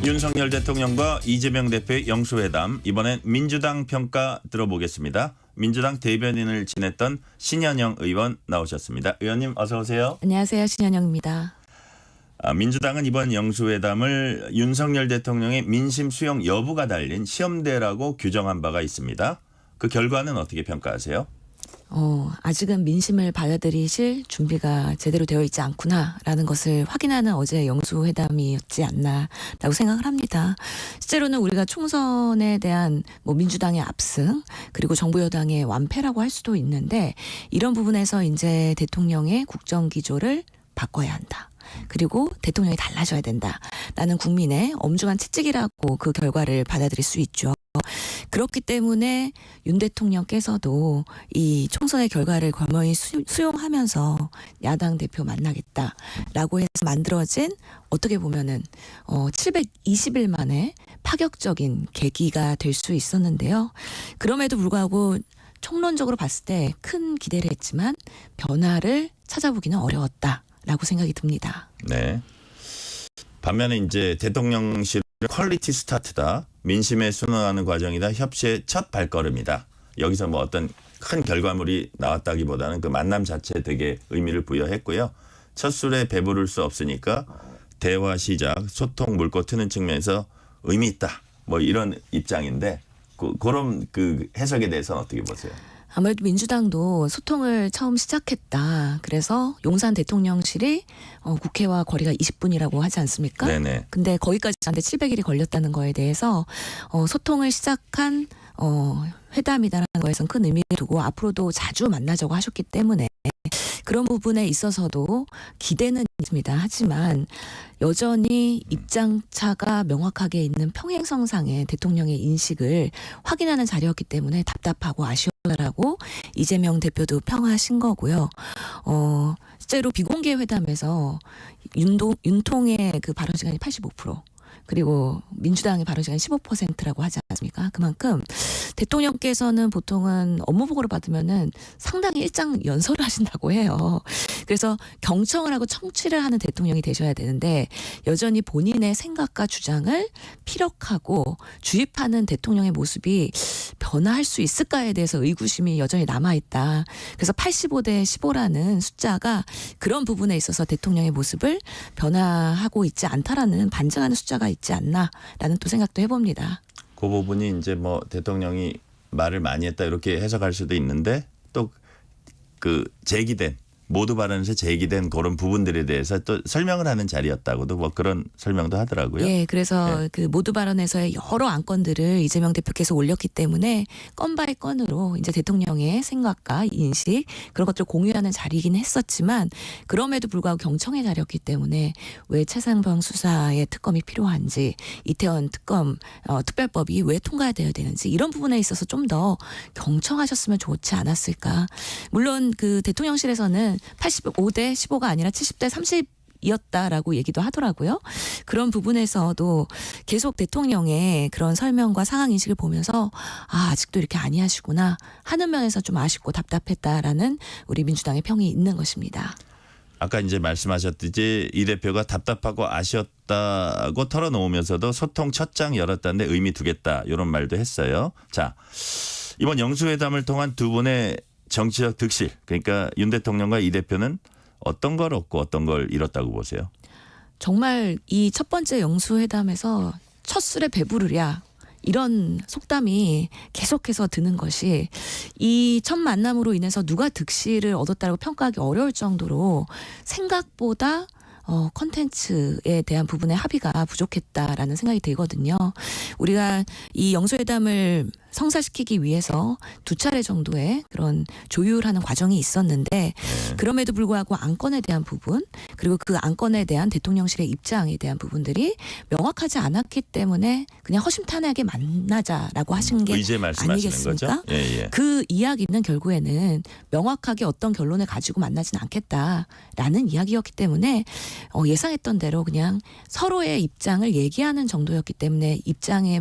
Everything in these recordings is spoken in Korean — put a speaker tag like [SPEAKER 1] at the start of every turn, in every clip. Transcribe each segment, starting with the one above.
[SPEAKER 1] 윤석열 대통령과 이재명 대표의 영수회담, 이번엔 민주당 평가 들어보겠습니다. 민주당 대변인을 지냈던 신현영 의원 나오셨습니다. 의원님 어서 오세요.
[SPEAKER 2] 안녕하세요. 신현영입니다.
[SPEAKER 1] 민주당은 이번 영수회담을 윤석열 대통령의 민심 수용 여부가 달린 시험대라고 규정한 바가 있습니다. 그 결과는 어떻게 평가하세요?
[SPEAKER 2] 아직은 민심을 받아들이실 준비가 제대로 되어 있지 않구나라는 것을 확인하는 어제 영수회담이었지 않나라고 생각을 합니다. 실제로는 우리가 총선에 대한 민주당의 압승 그리고 정부 여당의 완패라고 할 수도 있는데 이런 부분에서 이제 대통령의 국정 기조를 바꿔야 한다. 그리고 대통령이 달라져야 된다라는 국민의 엄중한 채찍이라고 그 결과를 받아들일 수 있죠. 그렇기 때문에 윤 대통령께서도 이 총선의 결과를 겸허히 수용하면서 야당 대표 만나겠다라고 해서 만들어진 어떻게 보면은 720일 만에 파격적인 계기가 될 수 있었는데요. 그럼에도 불구하고 총론적으로 봤을 때 큰 기대를 했지만 변화를 찾아보기는 어려웠다라고 생각이 듭니다.
[SPEAKER 1] 네. 반면에 이제 대통령실 퀄리티 스타트다. 민심에 순응하는 과정이다. 협치의 첫 발걸음이다. 여기서 어떤 큰 결과물이 나왔다기보다는 그 만남 자체에 되게 의미를 부여했고요. 첫 술에 배부를 수 없으니까 대화 시작, 소통 물꼬 트는 측면에서 의미 있다. 이런 입장인데 그런 그 해석에 대해서는 어떻게 보세요?
[SPEAKER 2] 아무래도 민주당도 소통을 처음 시작했다. 그래서 용산 대통령실이 국회와 거리가 20분이라고 하지 않습니까?
[SPEAKER 1] 네네.
[SPEAKER 2] 근데 거기까지 가는데 700일이 걸렸다는 거에 대해서 소통을 시작한 회담이다라는 거에선 큰 의미를 두고 앞으로도 자주 만나자고 하셨기 때문에 그런 부분에 있어서도 기대는 있습니다. 하지만 여전히 입장차가 명확하게 있는 평행선상의 대통령의 인식을 확인하는 자리였기 때문에 답답하고 아쉬워라고 이재명 대표도 평하신 거고요. 실제로 비공개 회담에서 윤통의 그 발언 시간이 85%. 그리고 민주당의 발언 시간이 15%라고 하지 않습니까? 그만큼 대통령께서는 보통은 업무 보고를 받으면은 상당히 일장 연설을 하신다고 해요. 그래서 경청을 하고 청취를 하는 대통령이 되셔야 되는데 여전히 본인의 생각과 주장을 피력하고 주입하는 대통령의 모습이 변화할 수 있을까에 대해서 의구심이 여전히 남아있다. 그래서 85대 15라는 숫자가 그런 부분에 있어서 대통령의 모습을 변화하고 있지 않다라는 반증하는 숫자가 있지 않나라는 또 생각도 해봅니다.
[SPEAKER 1] 그 부분이 이제 대통령이 말을 많이 했다 이렇게 해석할 수도 있는데 또 그 제기된 모두 발언에서 제기된 그런 부분들에 대해서 또 설명을 하는 자리였다고도 그런 설명도 하더라고요.
[SPEAKER 2] 예, 그래서 그 모두 발언에서의 여러 안건들을 이재명 대표께서 올렸기 때문에 건 바이 건으로 이제 대통령의 생각과 인식 그런 것들을 공유하는 자리이긴 했었지만 그럼에도 불구하고 경청의 자리였기 때문에 왜 최상병 수사의 특검이 필요한지 이태원 특검 특별법이 왜 통과되어야 되는지 이런 부분에 있어서 좀 더 경청하셨으면 좋지 않았을까. 물론 그 대통령실에서는 85대 15가 아니라 70대 30 이었다라고 얘기도 하더라고요. 그런 부분에서도 계속 대통령의 그런 설명과 상황 인식을 보면서 아직도 이렇게 아니하시구나 하는 면에서 좀 아쉽고 답답했다라는 우리 민주당의 평이 있는 것입니다.
[SPEAKER 1] 아까 이제 말씀하셨듯이 이 대표가 답답하고 아쉬웠다고 털어놓으면서도 소통 첫 장 열었다는데 의미 두겠다 이런 말도 했어요. 자, 이번 영수회담을 통한 두 분의 정치적 득실, 그러니까 윤 대통령과 이 대표는 어떤 걸 얻고 어떤 걸 잃었다고 보세요?
[SPEAKER 2] 정말 이 첫 번째 영수회담에서 첫 술에 배부르랴 이런 속담이 계속해서 드는 것이 이 첫 만남으로 인해서 누가 득실을 얻었다고 평가하기 어려울 정도로 생각보다 컨텐츠에 대한 부분의 합의가 부족했다라는 생각이 들거든요. 우리가 이 영수회담을 성사시키기 위해서 두 차례 정도의 그런 조율하는 과정이 있었는데 그럼에도 불구하고 안건에 대한 부분 그리고 그 안건에 대한 대통령실의 입장에 대한 부분들이 명확하지 않았기 때문에 그냥 허심탄회하게 만나자라고 하신 게
[SPEAKER 1] 의제 말씀하시는
[SPEAKER 2] 아니겠습니까?
[SPEAKER 1] 거죠? 예.
[SPEAKER 2] 그 이야기는 결국에는 명확하게 어떤 결론을 가지고 만나진 않겠다라는 이야기였기 때문에 예상했던 대로 그냥 서로의 입장을 얘기하는 정도였기 때문에 입장에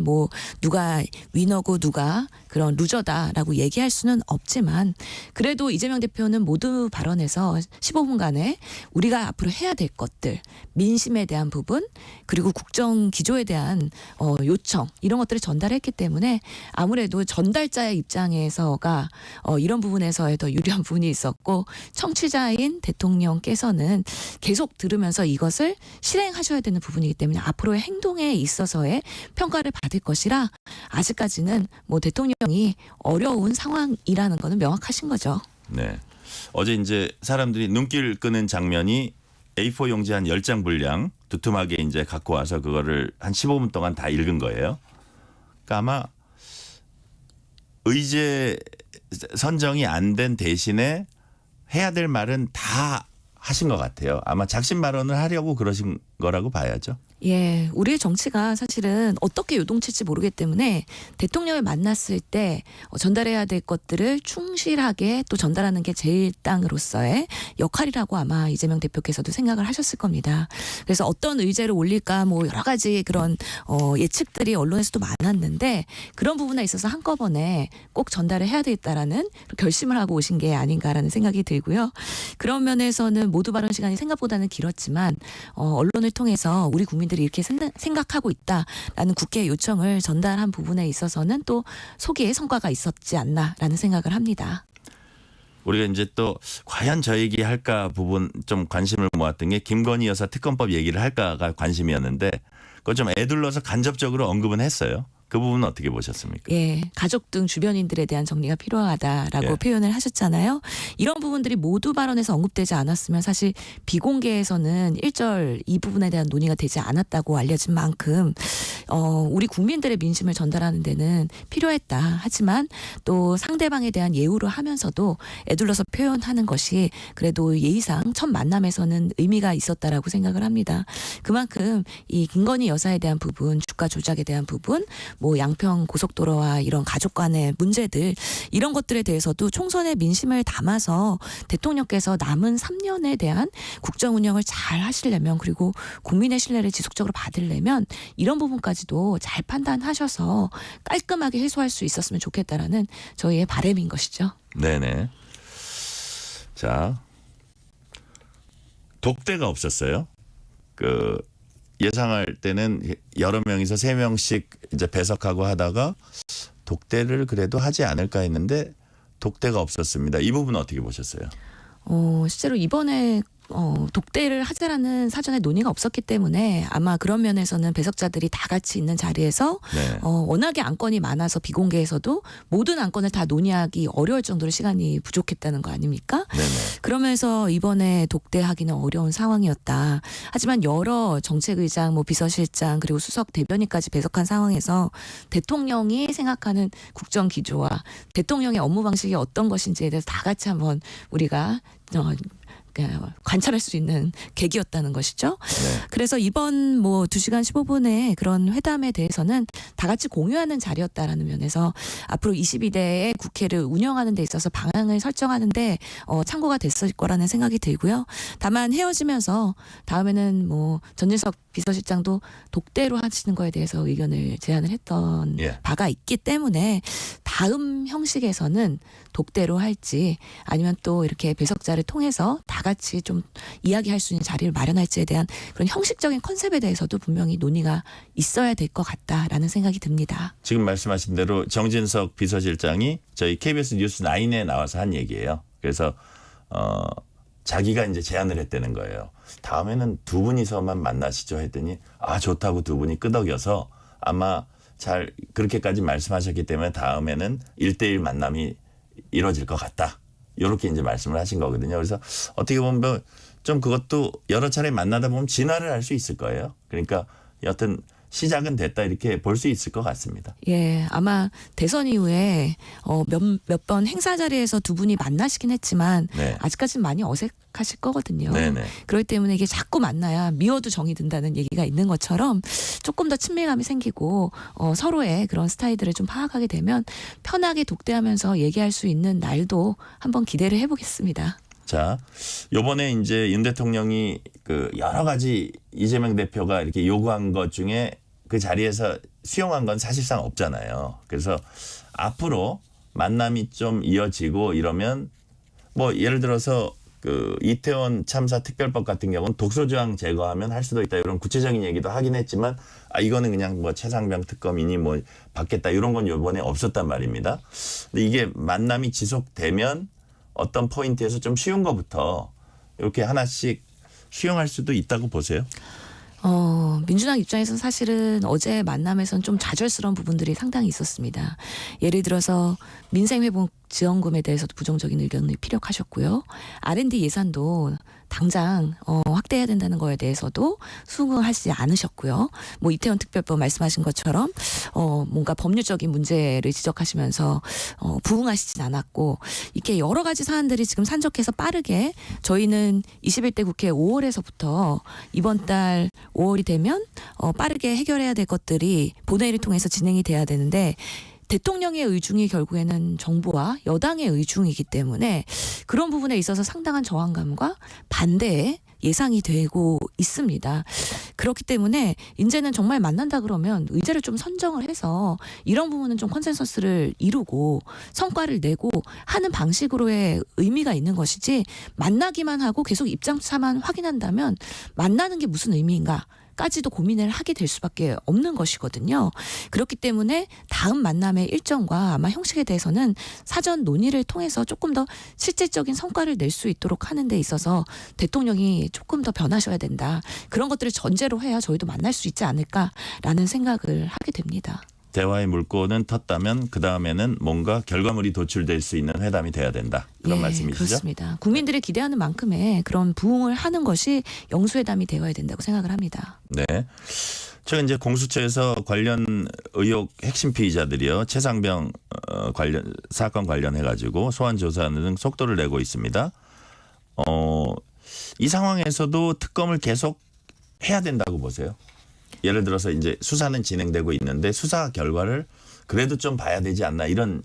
[SPEAKER 2] 누가 위너고 누가 모두가 그런 루저다라고 얘기할 수는 없지만 그래도 이재명 대표는 모두 발언에서 15분간에 우리가 앞으로 해야 될 것들, 민심에 대한 부분 그리고 국정 기조에 대한 요청 이런 것들을 전달했기 때문에 아무래도 전달자의 입장에서가 이런 부분에서의 더 유리한 부분이 있었고 청취자인 대통령께서는 계속 들으면서 이것을 실행하셔야 되는 부분이기 때문에 앞으로의 행동에 있어서의 평가를 받을 것이라 아직까지는 뭐 대통령이 어려운 상황이라는 거는 명확하신 거죠.
[SPEAKER 1] 네. 어제 이제 사람들이 눈길 끄는 장면이 A4 용지 한 10장 분량 두툼하게 이제 갖고 와서 그거를 한 15분 동안 다 읽은 거예요. 그러니까 아마 의제 선정이 안 된 대신에 해야 될 말은 다 하신 것 같아요. 아마 작심 발언을 하려고 그러신 거라고 봐야죠.
[SPEAKER 2] 예, 우리의 정치가 사실은 어떻게 요동칠지 모르기 때문에 대통령을 만났을 때 전달해야 될 것들을 충실하게 또 전달하는 게 제1당으로서의 역할이라고 아마 이재명 대표께서도 생각을 하셨을 겁니다. 그래서 어떤 의제를 올릴까 뭐 여러 가지 그런 예측들이 언론에서도 많았는데 그런 부분에 있어서 한꺼번에 꼭 전달을 해야 되겠다라는 결심을 하고 오신 게 아닌가라는 생각이 들고요. 그런 면에서는 모두 발언 시간이 생각보다는 길었지만 언론을 통해서 우리 국민들이 이렇게 생각하고 있다라는 국회 요청을 전달한 부분에 있어서는 또 소기의 성과가 있었지 않나라는 생각을 합니다.
[SPEAKER 1] 우리가 이제 또 과연 저 얘기할까 부분 좀 관심을 모았던 게 김건희 여사 특검법 얘기를 할까가 관심이었는데 그걸 좀 애둘러서 간접적으로 언급은 했어요. 그 부분은 어떻게 보셨습니까?
[SPEAKER 2] 예, 가족 등 주변인들에 대한 정리가 필요하다라고
[SPEAKER 1] 예.
[SPEAKER 2] 표현을 하셨잖아요. 이런 부분들이 모두 발언에서 언급되지 않았으면 사실 비공개에서는 1절 이 부분에 대한 논의가 되지 않았다고 알려진 만큼 우리 국민들의 민심을 전달하는 데는 필요했다. 하지만 또 상대방에 대한 예우를 하면서도 애둘러서 표현하는 것이 그래도 예의상 첫 만남에서는 의미가 있었다라고 생각을 합니다. 그만큼 이 김건희 여사에 대한 부분, 주가 조작에 대한 부분, 뭐 양평 고속도로와 이런 가족 간의 문제들 이런 것들에 대해서도 총선의 민심을 담아서 대통령께서 남은 3년에 대한 국정 운영을 잘 하시려면 그리고 국민의 신뢰를 지속적으로 받으려면 이런 부분까지도 잘 판단하셔서 깔끔하게 해소할 수 있었으면 좋겠다라는 저희의 바람인 것이죠.
[SPEAKER 1] 네네. 자, 독대가 없었어요. 그 예상할 때는 여러 명이서 3명씩 이제 배석하고 하다가 독대를 그래도 하지 않을까 했는데 독대가 없었습니다. 이 부분은 어떻게 보셨어요?
[SPEAKER 2] 실제로 이번에 독대를 하자라는 사전에 논의가 없었기 때문에 아마 그런 면에서는 배석자들이 다 같이 있는 자리에서
[SPEAKER 1] 네.
[SPEAKER 2] 워낙에 안건이 많아서 비공개에서도 모든 안건을 다 논의하기 어려울 정도로 시간이 부족했다는 거 아닙니까?
[SPEAKER 1] 네네.
[SPEAKER 2] 그러면서 이번에 독대하기는 어려운 상황이었다. 하지만 여러 정책의장, 뭐 비서실장 그리고 수석 대변인까지 배석한 상황에서 대통령이 생각하는 국정 기조와 대통령의 업무 방식이 어떤 것인지에 대해서 다 같이 한번 우리가 관찰할 수 있는 계기였다는 것이죠.
[SPEAKER 1] 네.
[SPEAKER 2] 그래서 이번 뭐 2시간 15분의 그런 회담에 대해서는 다 같이 공유하는 자리였다라는 면에서 앞으로 22대의 국회를 운영하는 데 있어서 방향을 설정하는 데 참고가 됐을 거라는 생각이 들고요. 다만 헤어지면서 다음에는 뭐 전진석 비서실장도 독대로 하시는 거에 대해서 의견을 제안을 했던
[SPEAKER 1] 예.
[SPEAKER 2] 바가 있기 때문에 다음 형식에서는 독대로 할지 아니면 또 이렇게 배석자를 통해서 다 같이 좀 이야기할 수 있는 자리를 마련할지에 대한 그런 형식적인 컨셉에 대해서도 분명히 논의가 있어야 될 것 같다라는 생각이 듭니다.
[SPEAKER 1] 지금 말씀하신 대로 정진석 비서실장이 저희 KBS 뉴스 9에 나와서 한 얘기예요. 그래서 자기가 이제 제안을 했다는 거예요. 다음에는 두 분이서만 만나시죠 했더니 좋다고 두 분이 끄덕여서 아마 잘 그렇게까지 말씀하셨기 때문에 다음에는 1대1 만남이 이루어질 것 같다. 이렇게 이제 말씀을 하신 거거든요. 그래서 어떻게 보면 좀 그것도 여러 차례 만나다 보면 진화를 할 수 있을 거예요. 그러니까 여튼 시작은 됐다 이렇게 볼 수 있을 것 같습니다.
[SPEAKER 2] 예, 아마 대선 이후에 몇 번 행사 자리에서 두 분이 만나시긴 했지만
[SPEAKER 1] 네.
[SPEAKER 2] 아직까지는 많이 어색하실 거거든요.
[SPEAKER 1] 네네.
[SPEAKER 2] 그렇기 때문에 이게 자꾸 만나야 미워도 정이 든다는 얘기가 있는 것처럼 조금 더 친밀감이 생기고 서로의 그런 스타일들을 좀 파악하게 되면 편하게 독대하면서 얘기할 수 있는 날도 한번 기대를 해보겠습니다.
[SPEAKER 1] 자, 요번에 이제 윤 대통령이 그 여러 가지 이재명 대표가 이렇게 요구한 것 중에 그 자리에서 수용한 건 사실상 없잖아요. 그래서 앞으로 만남이 좀 이어지고 이러면 뭐 예를 들어서 그 이태원 참사 특별법 같은 경우는 독소조항 제거하면 할 수도 있다 이런 구체적인 얘기도 하긴 했지만 이거는 그냥 뭐 최상병 특검이니 뭐 받겠다 이런 건 이번에 없었단 말입니다. 근데 이게 만남이 지속되면 어떤 포인트에서 좀 쉬운 거부터 이렇게 하나씩 수용할 수도 있다고 보세요.
[SPEAKER 2] 민주당 입장에서는 사실은 어제 만남에서는 좀 좌절스러운 부분들이 상당히 있었습니다. 예를 들어서 민생회복 지원금에 대해서도 부정적인 의견을 피력하셨고요. R&D 예산도 당장 확대해야 된다는 거에 대해서도 수긍하지 않으셨고요. 뭐 이태원 특별법 말씀하신 것처럼 뭔가 법률적인 문제를 지적하시면서 부응하시진 않았고 이렇게 여러 가지 사안들이 지금 산적해서 빠르게 저희는 21대 국회 5월에서부터 이번 달 5월이 되면 빠르게 해결해야 될 것들이 본회의를 통해서 진행이 돼야 되는데 대통령의 의중이 결국에는 정부와 여당의 의중이기 때문에 그런 부분에 있어서 상당한 저항감과 반대의 예상이 되고 있습니다. 그렇기 때문에 이제는 정말 만난다 그러면 의제를 좀 선정을 해서 이런 부분은 좀 컨센서스를 이루고 성과를 내고 하는 방식으로의 의미가 있는 것이지 만나기만 하고 계속 입장차만 확인한다면 만나는 게 무슨 의미인가? 까지도 고민을 하게 될 수밖에 없는 것이거든요. 그렇기 때문에 다음 만남의 일정과 아마 형식에 대해서는 사전 논의를 통해서 조금 더 실질적인 성과를 낼 수 있도록 하는 데 있어서 대통령이 조금 더 변하셔야 된다. 그런 것들을 전제로 해야 저희도 만날 수 있지 않을까라는 생각을 하게 됩니다.
[SPEAKER 1] 대화의 물꼬는 텄다면 그 다음에는 뭔가 결과물이 도출될 수 있는 회담이 돼야 된다. 그런 말씀이시죠?
[SPEAKER 2] 그렇습니다. 국민들이 기대하는 만큼의 그런 부응을 하는 것이 영수회담이 되어야 된다고 생각을 합니다.
[SPEAKER 1] 네. 최근 이제 공수처에서 관련 의혹 핵심 피의자들이요 최상병 관련 사건 관련해 가지고 소환 조사하는 등 속도를 내고 있습니다. 이 상황에서도 특검을 계속 해야 된다고 보세요. 예를 들어서 이제 수사는 진행되고 있는데 수사 결과를 그래도 좀 봐야 되지 않나 이런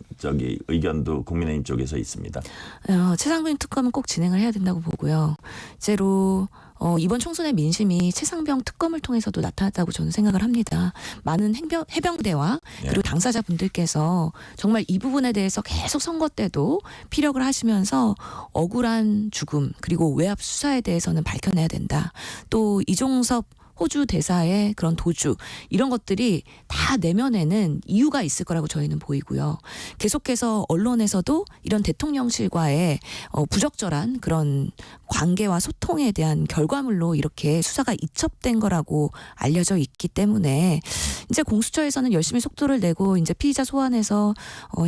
[SPEAKER 1] 의견도 국민의힘 쪽에서 있습니다.
[SPEAKER 2] 최상병 특검은 꼭 진행을 해야 된다고 보고요. 실제로 이번 총선의 민심이 최상병 특검을 통해서도 나타났다고 저는 생각을 합니다. 많은 해병대와 그리고 당사자분들께서 정말 이 부분에 대해서 계속 선거 때도 피력을 하시면서 억울한 죽음 그리고 외압 수사에 대해서는 밝혀내야 된다. 또 이종섭 호주 대사의 그런 도주 이런 것들이 다 내면에는 이유가 있을 거라고 저희는 보이고요. 계속해서 언론에서도 이런 대통령실과의 부적절한 그런 관계와 소통에 대한 결과물로 이렇게 수사가 이첩된 거라고 알려져 있기 때문에 이제 공수처에서는 열심히 속도를 내고 이제 피의자 소환해서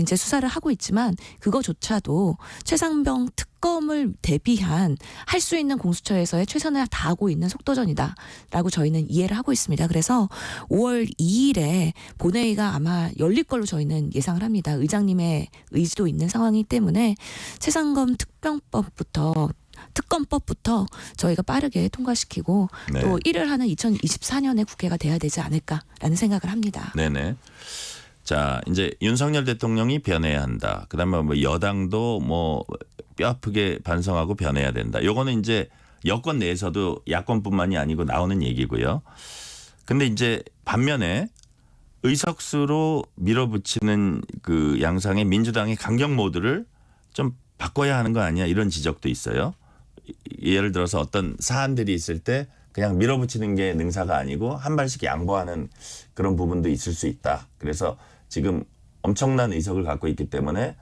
[SPEAKER 2] 이제 수사를 하고 있지만 그거조차도 최상병 특검을 대비한 할 수 있는 공수처에서의 최선을 다하고 있는 속도전이다라고 저희는 이해를 하고 있습니다. 그래서 5월 2일에 본회의가 아마 열릴 걸로 저희는 예상을 합니다. 의장님의 의지도 있는 상황이기 때문에 최상검 특검법부터 저희가 빠르게 통과시키고 또 일을 하는 2024년에 국회가 돼야 되지 않을까라는 생각을 합니다.
[SPEAKER 1] 네네. 자, 이제 윤석열 대통령이 변해야 한다. 그다음에 뭐 여당도 뭐 뼈아프게 반성하고 변해야 된다. 요거는 이제 여권 내에서도 야권뿐만이 아니고 나오는 얘기고요. 근데 이제 반면에 의석수로 밀어붙이는 그 양상의 민주당의 강경 모드를 좀 바꿔야 하는 거 아니야 이런 지적도 있어요. 예를 들어서 어떤 사안들이 있을 때 그냥 밀어붙이는 게 능사가 아니고 한 발씩 양보하는 그런 부분도 있을 수 있다. 그래서 지금 엄청난 의석을 갖고 있기 때문에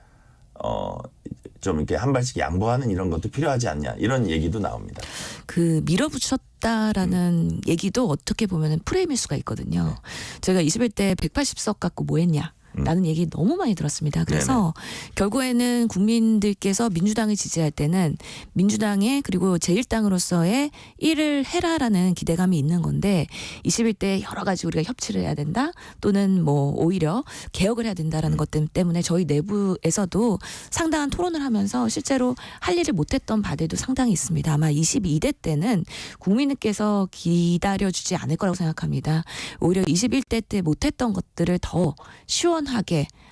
[SPEAKER 1] 좀 이렇게 한 발씩 양보하는 이런 것도 필요하지 않냐 이런 얘기도 나옵니다.
[SPEAKER 2] 그 밀어붙였다라는 얘기도 어떻게 보면 프레임일 수가 있거든요. 제가 21대 180석 갖고 뭐 했냐. 라는 얘기 너무 많이 들었습니다. 그래서 결국에는 국민들께서 민주당을 지지할 때는 민주당의 그리고 제1당으로서의 일을 해라라는 기대감이 있는 건데 21대 여러 가지 우리가 협치를 해야 된다 또는 뭐 오히려 개혁을 해야 된다라는 것 때문에 저희 내부에서도 상당한 토론을 하면서 실제로 할 일을 못했던 바들도 상당히 있습니다. 아마 22대 때는 국민들께서 기다려주지 않을 거라고 생각합니다. 오히려 21대 때 못했던 것들을 더 시원하게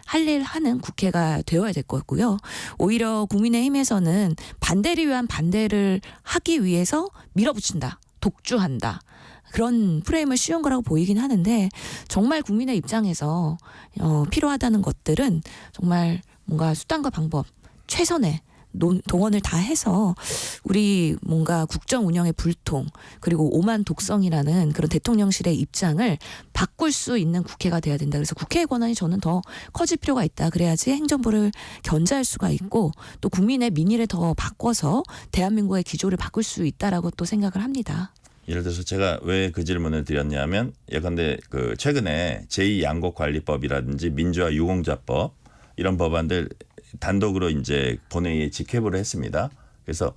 [SPEAKER 2] 할 일 하는 국회가 되어야 될 거고요. 오히려 국민의힘에서는 반대를 위한 반대를 하기 위해서 밀어붙인다. 독주한다. 그런 프레임을 씌운 거라고 보이긴 하는데 정말 국민의 입장에서 필요하다는 것들은 정말 뭔가 수단과 방법 최선의 동원을 다 해서 우리 뭔가 국정 운영의 불통 그리고 오만 독성이라는 그런 대통령실의 입장을 바꿀 수 있는 국회가 돼야 된다. 그래서 국회의 권한이 저는 더 커질 필요가 있다. 그래야지 행정부를 견제할 수가 있고 또 국민의 민의를 더 바꿔서 대한민국의 기조를 바꿀 수 있다라고 또 생각을 합니다.
[SPEAKER 1] 예를 들어서 제가 왜 그 질문을 드렸냐면 예컨대 그 최근에 제2양곡관리법이라든지 민주화 유공자법 이런 법안들 단독으로 이제 본회의에 직회부를 했습니다. 그래서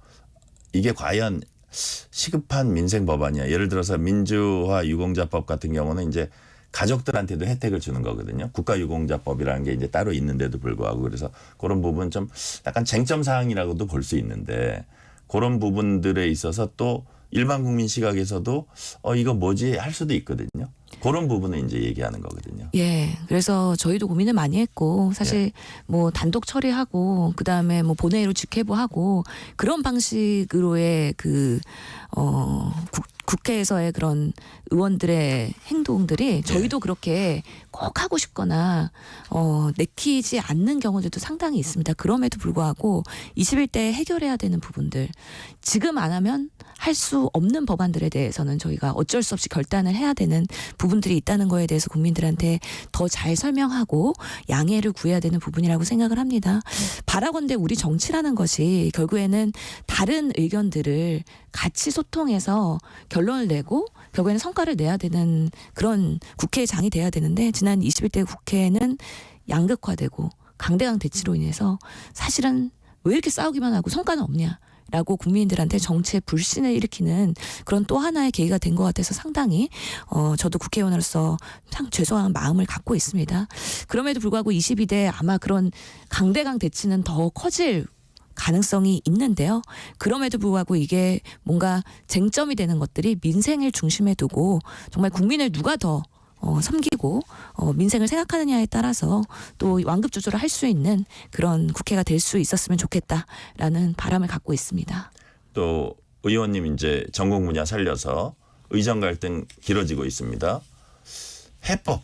[SPEAKER 1] 이게 과연 시급한 민생 법안이야. 예를 들어서 민주화 유공자법 같은 경우는 이제 가족들한테도 혜택을 주는 거거든요. 국가유공자법이라는 게 이제 따로 있는데도 불구하고 그래서 그런 부분 좀 약간 쟁점 사항이라고도 볼 수 있는데 그런 부분들에 있어서 또 일반 국민 시각에서도 이거 뭐지 할 수도 있거든요. 그런 부분을 이제 얘기하는 거거든요.
[SPEAKER 2] 예. 그래서 저희도 고민을 많이 했고 사실 뭐 단독 처리하고 그다음에 뭐 본회의로 직회부하고 그런 방식으로의 국회에서의 그런 의원들의 행동들이 저희도 그렇게 꼭 하고 싶거나 내키지 않는 경우들도 상당히 있습니다. 그럼에도 불구하고 21대에 해결해야 되는 부분들 지금 안 하면 할 수 없는 법안들에 대해서는 저희가 어쩔 수 없이 결단을 해야 되는 부분들이 있다는 거에 대해서 국민들한테 더 잘 설명하고 양해를 구해야 되는 부분이라고 생각을 합니다. 바라건대 우리 정치라는 것이 결국에는 다른 의견들을 같이 소통해서 결론을 내고 결국에는 성과를 내야 되는 그런 국회의 장이 돼야 되는데 지난 21대 국회는 양극화되고 강대강 대치로 인해서 사실은 왜 이렇게 싸우기만 하고 성과는 없냐. 라고 국민들한테 정치의 불신을 일으키는 그런 또 하나의 계기가 된 것 같아서 상당히 저도 국회의원으로서 참 죄송한 마음을 갖고 있습니다. 그럼에도 불구하고 22대 아마 그런 강대강 대치는 더 커질 가능성이 있는데요. 그럼에도 불구하고 이게 뭔가 쟁점이 되는 것들이 민생을 중심에 두고 정말 국민을 누가 더 섬기고 민생을 생각하느냐에 따라서 또 완급 조절을 할 수 있는 그런 국회가 될 수 있었으면 좋겠다라는 바람을 갖고 있습니다.
[SPEAKER 1] 또 의원님 이제 전공 분야 살려서 의정 갈등 길어지고 있습니다. 해법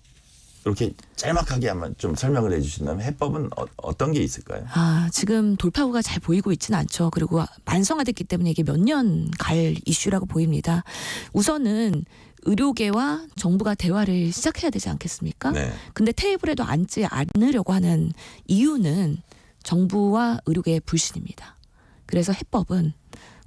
[SPEAKER 1] 이렇게 짤막하게 한번 좀 설명을 해주신다면 해법은 어떤 게 있을까요?
[SPEAKER 2] 지금 돌파구가 잘 보이고 있지는 않죠. 그리고 만성화됐기 때문에 이게 몇 년 갈 이슈라고 보입니다. 우선은 의료계와 정부가 대화를 시작해야 되지 않겠습니까?
[SPEAKER 1] 네.
[SPEAKER 2] 근데 테이블에도 앉지 않으려고 하는 이유는 정부와 의료계의 불신입니다. 그래서 해법은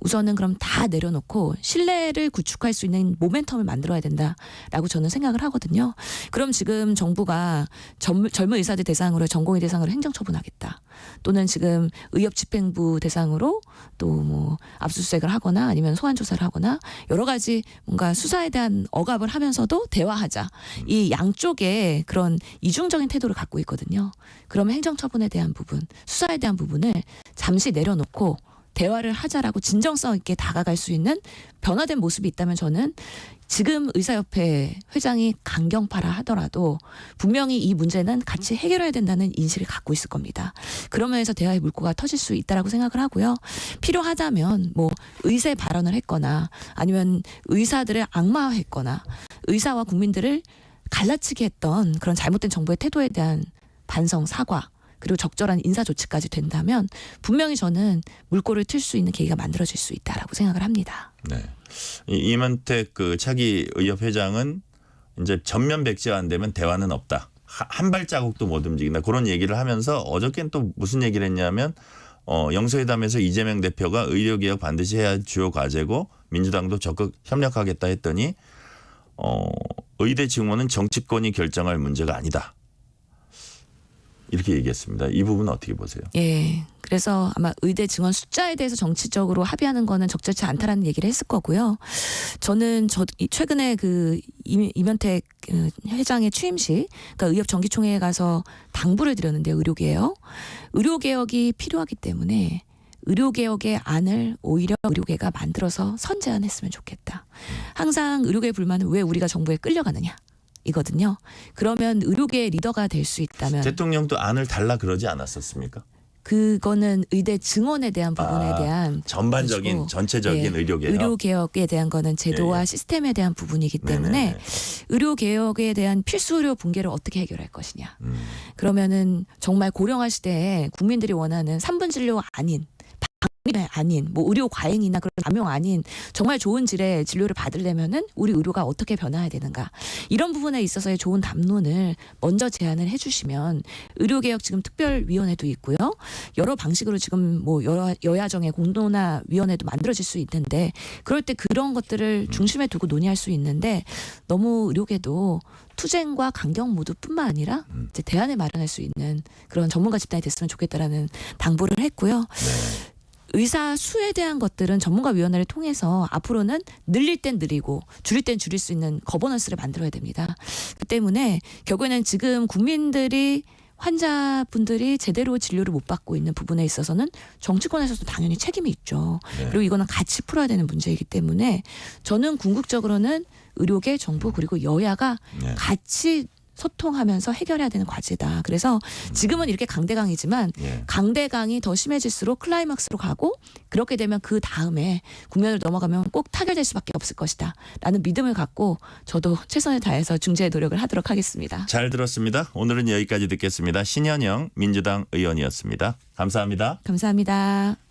[SPEAKER 2] 우선은 그럼 다 내려놓고 신뢰를 구축할 수 있는 모멘텀을 만들어야 된다라고 저는 생각을 하거든요. 그럼 지금 정부가 젊은 의사들 대상으로 전공의 대상으로 행정처분하겠다. 또는 지금 의협집행부 대상으로 또 뭐 압수수색을 하거나 아니면 소환조사를 하거나 여러 가지 뭔가 수사에 대한 억압을 하면서도 대화하자. 이 양쪽에 그런 이중적인 태도를 갖고 있거든요. 그러면 행정처분에 대한 부분, 수사에 대한 부분을 잠시 내려놓고 대화를 하자라고 진정성 있게 다가갈 수 있는 변화된 모습이 있다면 저는 지금 의사협회 회장이 강경파라 하더라도 분명히 이 문제는 같이 해결해야 된다는 인식을 갖고 있을 겁니다. 그러면서 대화의 물꼬가 터질 수 있다라고 생각을 하고요. 필요하다면 뭐 의세 발언을 했거나 아니면 의사들을 악마화했거나 의사와 국민들을 갈라치게 했던 그런 잘못된 정부의 태도에 대한 반성, 사과 그리고 적절한 인사 조치까지 된다면 분명히 저는 물꼬를 틀 수 있는 계기가 만들어질 수 있다라고 생각을 합니다.
[SPEAKER 1] 네. 이문택 그 차기 의협 회장은 이제 전면 백지화 안 되면 대화는 없다. 한 발자국도 못 움직인다. 그런 얘기를 하면서 어저께는 또 무슨 얘기를 했냐면 영수회담에서 이재명 대표가 의료개혁 반드시 해야 할 주요 과제고 민주당도 적극 협력하겠다 했더니 의대 증원은 정치권이 결정할 문제가 아니다. 이렇게 얘기했습니다. 이 부분은 어떻게 보세요?
[SPEAKER 2] 예. 그래서 아마 의대 증원 숫자에 대해서 정치적으로 합의하는 거는 적절치 않다라는 얘기를 했을 거고요. 저는 최근에 그 이면택 회장의 취임식, 그러니까 의협 정기총회에 가서 당부를 드렸는데 의료개혁이 필요하기 때문에 의료개혁의 안을 오히려 의료계가 만들어서 선제안했으면 좋겠다. 항상 의료계의 불만은 왜 우리가 정부에 끌려가느냐. 이거든요. 그러면 의료계의 리더가 될 수 있다면
[SPEAKER 1] 대통령도 안을 달라 그러지 않았었습니까?
[SPEAKER 2] 그거는 의대 증원에 대한 부분에 대한
[SPEAKER 1] 전반적인
[SPEAKER 2] 것이고,
[SPEAKER 1] 전체적인
[SPEAKER 2] 예,
[SPEAKER 1] 의료개혁.
[SPEAKER 2] 의료 개혁에 대한 거는 제도와
[SPEAKER 1] 예, 예.
[SPEAKER 2] 시스템에 대한 부분이기 때문에
[SPEAKER 1] 네네.
[SPEAKER 2] 의료 개혁에 대한 필수 의료 붕괴를 어떻게 해결할 것이냐. 그러면은 정말 고령화 시대에 국민들이 원하는 3분 진료 아닌 방위 아닌 뭐 의료 과잉이나 그런 감용 아닌 정말 좋은 질의 진료를 받으려면은 우리 의료가 어떻게 변화해야 되는가 이런 부분에 있어서의 좋은 담론을 먼저 제안을 해주시면 의료개혁 지금 특별위원회도 있고요 여러 방식으로 지금 뭐 여야정의 공론화위원회도 만들어질 수 있는데 그럴 때 그런 것들을 중심에 두고 논의할 수 있는데 너무 의료계도 투쟁과 강경 모두뿐만 아니라 이제 대안을 마련할 수 있는 그런 전문가 집단이 됐으면 좋겠다라는 당부를 했고요.
[SPEAKER 1] 네.
[SPEAKER 2] 의사 수에 대한 것들은 전문가위원회를 통해서 앞으로는 늘릴 땐 늘리고 줄일 땐 줄일 수 있는 거버넌스를 만들어야 됩니다. 그 때문에 결국에는 지금 국민들이 환자분들이 제대로 진료를 못 받고 있는 부분에 있어서는 정치권에서도 당연히 책임이 있죠.
[SPEAKER 1] 네.
[SPEAKER 2] 그리고 이거는 같이 풀어야 되는 문제이기 때문에 저는 궁극적으로는 의료계, 정부 그리고 여야가
[SPEAKER 1] 네.
[SPEAKER 2] 같이 소통하면서 해결해야 되는 과제다. 그래서 지금은 이렇게 강대강이지만
[SPEAKER 1] 예.
[SPEAKER 2] 강대강이 더 심해질수록 클라이막스로 가고 그렇게 되면 그 다음에 국면을 넘어가면 꼭 타결될 수밖에 없을 것이다. 라는 믿음을 갖고 저도 최선을 다해서 중재의 노력을 하도록 하겠습니다.
[SPEAKER 1] 잘 들었습니다. 오늘은 여기까지 듣겠습니다. 신현영 민주당 의원이었습니다. 감사합니다.
[SPEAKER 2] 감사합니다.